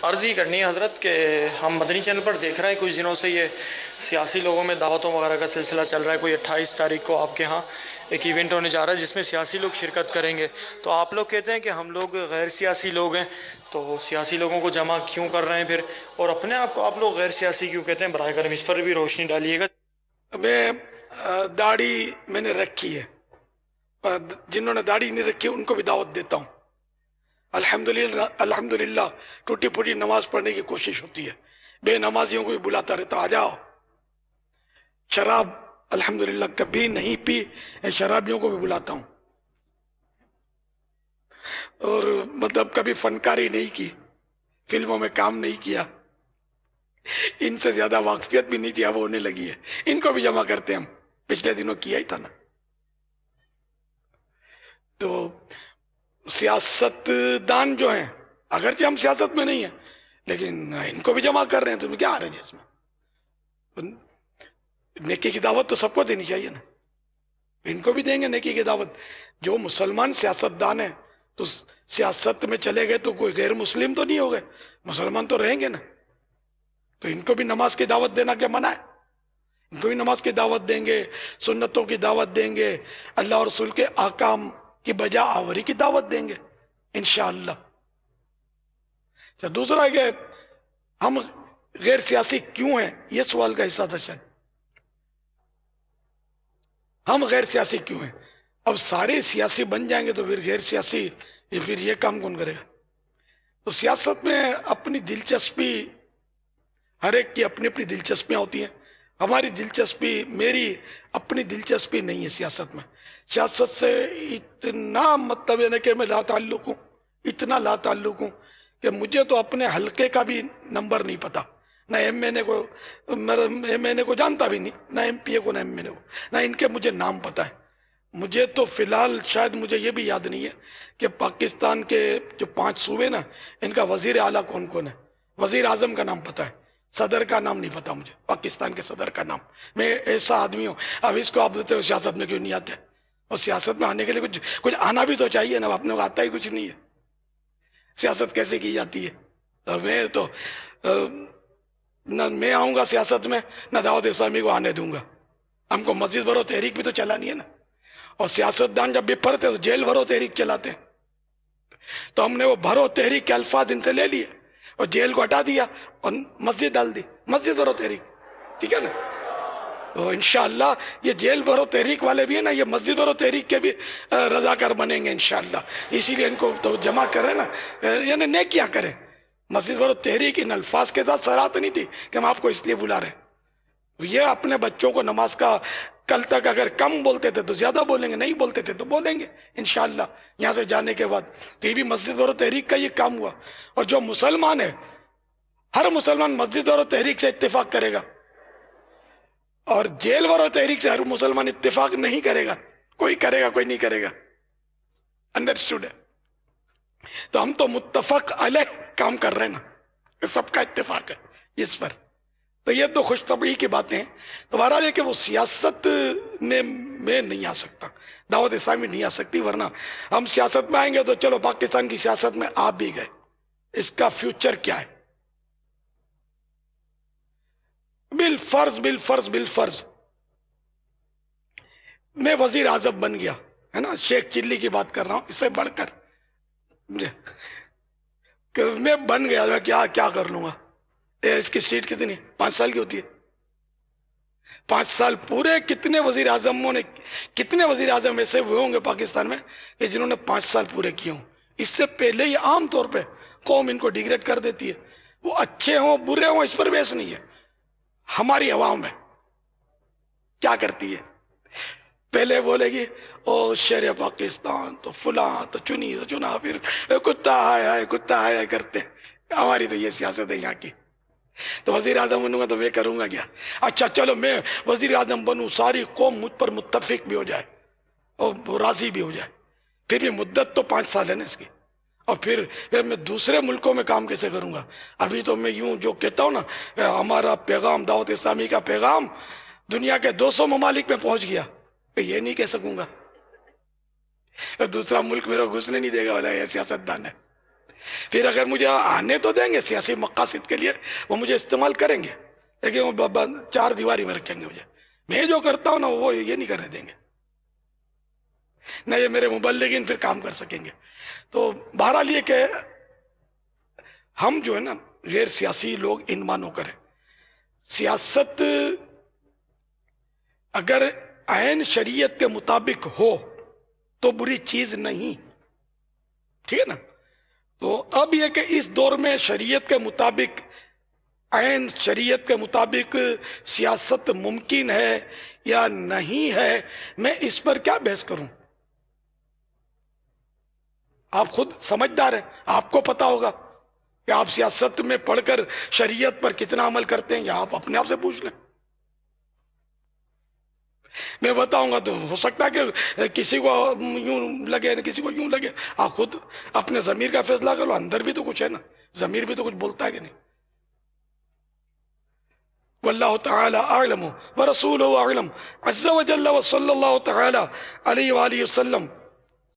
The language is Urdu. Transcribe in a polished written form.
عرض ہی کرنی ہے حضرت کہ ہم مدنی چینل پر دیکھ رہے ہیں کچھ دنوں سے یہ سیاسی لوگوں میں دعوتوں وغیرہ کا سلسلہ چل رہا ہے. کوئی 28 تاریخ کو آپ کے ہاں ایک ایونٹ ہونے جا رہا ہے جس میں سیاسی لوگ شرکت کریں گے. تو آپ لوگ کہتے ہیں کہ ہم لوگ غیر سیاسی لوگ ہیں, تو سیاسی لوگوں کو جمع کیوں کر رہے ہیں پھر, اور اپنے آپ کو آپ لوگ غیر سیاسی کیوں کہتے ہیں؟ براہ کرم اس پر بھی روشنی ڈالیے گا. داڑھی میں نے رکھی ہے, جنہوں نے داڑھی نہیں رکھی ان کو بھی دعوت دیتا ہوں. الحمدللہ ٹوٹی پھوٹی نماز پڑھنے کی کوشش ہوتی ہے, بے نمازیوں کو بھی بلاتا رہتا, آ جاؤ. شراب الحمدللہ کبھی نہیں پی, شرابیوں کو بھی بلاتا ہوں. اور مطلب کبھی فنکاری نہیں کی, فلموں میں کام نہیں کیا, ان سے زیادہ واقفیت بھی نہیں تھی, اب ہونے لگی ہے. ان کو بھی جمع کرتے ہم, پچھلے دنوں کیا ہی تھا نا. تو سیاست دان جو ہیں, اگرچہ ہم سیاست میں نہیں ہیں, لیکن ان کو بھی جمع کر رہے ہیں. تمہیں کیا آ رہا ہے اس میں؟ نیکی کی دعوت تو سب کو دینی چاہیے نا, ان کو بھی دیں گے نیکی کی دعوت. جو مسلمان سیاست دان ہیں تو سیاست میں چلے گئے تو کوئی غیر مسلم تو نہیں ہو گئے, مسلمان تو رہیں گے نا. تو ان کو بھی نماز کی دعوت دینا کیا منع ہے؟ ان کو بھی نماز کی دعوت دیں گے, سنتوں کی دعوت دیں گے, اللہ اور رسول کے احکام کی بجا آوری کی دعوت دیں گے انشاءاللہ. دوسرا ہے کہ ہم غیر سیاسی کیوں ہیں, یہ سوال کا حصہ تھا شاید. ہم غیر سیاسی کیوں ہیں؟ اب سارے سیاسی بن جائیں گے تو پھر غیر سیاسی, پھر یہ کام کون کرے گا؟ تو سیاست میں اپنی دلچسپی, ہر ایک کی اپنی اپنی دلچسپیاں ہوتی ہیں. ہماری دلچسپی, میری اپنی دلچسپی نہیں ہے سیاست میں. سیاست سے اتنا مطلب ہے کہ میں لا تعلق ہوں, اتنا لا تعلق ہوں کہ مجھے تو اپنے حلقے کا بھی نمبر نہیں پتا. نہ ایم این اے کو جانتا بھی نہیں, نہ ایم پی اے کو, نہ ایم این اے کو, نہ ان کے مجھے نام پتا ہے. مجھے تو فی الحال شاید مجھے یہ بھی یاد نہیں ہے کہ پاکستان کے جو 5 صوبے نا, ان کا وزیر اعلیٰ کون کون ہے. وزیر اعظم کا نام پتا ہے, صدر کا نام نہیں پتا مجھے, پاکستان کے صدر کا نام. میں ایسا آدمی ہوں. اب اس کو آپ دیتے ہو سیاست میں کیوں نہیں آتے؟ اور سیاست میں آنے کے لیے کچھ آنا بھی تو چاہیے نا, اپنے کو آتا ہی کچھ نہیں ہے. سیاست کیسے کی جاتی ہے؟ میں تو نہ میں آؤں گا سیاست میں, نہ دعوت اسلامی کو آنے دوں گا. ہم کو مسجد بھرو تحریک بھی تو چلانی ہے نا. اور سیاست دان جب بپھرتے تو جیل بھرو تحریک چلاتے ہیں. تو ہم نے وہ بھرو تحریک کے الفاظ ان سے لے لیے اور جیل کو ہٹا دیا اور مسجد ڈال دی, مسجد بھرو تحریک. ٹھیک ہے نا؟ تو انشاءاللہ یہ جیل بھرو تحریک والے بھی ہیں نا, یہ مسجد بھرو تحریک کے بھی رضاکار بنیں گے انشاءاللہ. اسی لیے ان کو تو جمع کر رہے نا, یعنی نیکیاں کریں. مسجد بھرو تحریک ان الفاظ کے ساتھ سراحت نہیں تھی کہ ہم آپ کو اس لیے بلا رہے ہیں. یہ اپنے بچوں کو نماز کا کل تک اگر کم بولتے تھے تو زیادہ بولیں گے, نہیں بولتے تھے تو بولیں گے انشاءاللہ یہاں سے جانے کے بعد. تو یہ بھی مسجد بھرو تحریک کا یہ کام ہوا. اور جو مسلمان ہے, ہر مسلمان مسجد بھرو تحریک سے اتفاق کرے گا, اور جیل بھرو تحریک سے ہر مسلمان اتفاق نہیں کرے گا. کوئی کرے گا, کوئی نہیں کرے گا. انڈرسٹوڈ ہے؟ تو ہم تو متفق علیہ کام کر رہے ہیں نا, سب کا اتفاق ہے اس پر. تو یہ تو خوش طبعی کی باتیں ہیں. تو بہرحال یہ کہ وہ سیاست میں نہیں آ سکتا, دعوت اسلامی نہیں آ سکتی. ورنہ ہم سیاست میں آئیں گے تو چلو پاکستان کی سیاست میں آپ بھی گئے, اس کا فیوچر کیا ہے؟ بالفرض میں وزیر اعظم بن گیا ہے نا, شیخ چلی کی بات کر رہا ہوں, اس سے بڑھ کر میں بن گیا, میں کیا کر لوں گا؟ اس کی سیٹ کتنی, 5 سال کی ہوتی ہے. 5 سال پورے کتنے وزیر اعظم ایسے ہوئے ہوں گے پاکستان میں کہ جنہوں نے 5 سال پورے کیے ہوں. اس سے پہلے ہی عام طور پہ قوم ان کو ڈیگریڈ کر دیتی ہے. وہ اچھے ہوں برے ہوں اس پر بحث نہیں ہے. ہماری عوام ہے کیا کرتی ہے, پہلے بولے گی او شیر پاکستان تو فلاں تو چنا, پھر کتا آیا کرتے. ہماری تو یہ سیاست ہے یہاں کی. تو وزیر اعظم بنوں گا تو میں کروں گا کیا؟ اچھا چلو میں وزیر اعظم بنوں, ساری قوم مجھ پر متفق بھی ہو جائے اور راضی بھی ہو جائے, پھر بھی مدت تو 5 سال ہے نا اس کی. اور پھر میں دوسرے ملکوں میں کام کیسے کروں گا؟ ابھی تو میں یوں جو کہتا ہوں نا, ہمارا پیغام دعوت اسلامی کا پیغام دنیا کے 200 ممالک میں پہنچ گیا, یہ نہیں کہہ سکوں گا. دوسرا ملک میرے کو گھسنے نہیں دے گا, والا یہ سیاست دان ہے. پھر اگر مجھے آنے تو دیں گے سیاسی مقاصد کے لیے، وہ مجھے استعمال کریں گے، لیکن وہ چار دیواری میں رکھیں گے مجھے. میں جو کرتا ہوں نا وہ یہ نہیں کرنے دیں گے، نہ یہ میرے مبلغین پھر کام کر سکیں گے. تو بہرحال یہ کہ ہم جو ہے نا غیر سیاسی لوگ ان مانو کریں. سیاست اگر عین شریعت کے مطابق ہو تو بری چیز نہیں، ٹھیک ہے نا. تو اب یہ کہ اس دور میں شریعت کے مطابق، عین شریعت کے مطابق سیاست ممکن ہے یا نہیں ہے، میں اس پر کیا بحث کروں. آپ خود سمجھدار ہیں، آپ کو پتا ہوگا کہ آپ سیاست میں پڑھ کر شریعت پر کتنا عمل کرتے ہیں، یا آپ اپنے آپ سے پوچھ لیں. میں بتاؤں گا تو ہو سکتا ہے کہ کسی کو یوں لگے کسی کو یوں لگے. آپ خود اپنے ضمیر کا فیصلہ کرو، اندر بھی تو کچھ ہے نا، ضمیر بھی تو کچھ بولتا ہے کہ نہیں. واللہ تعالی اعلم ورسولہ اعلم عز وجل وصلی اللہ تعالی علیہ وآلہ وسلم.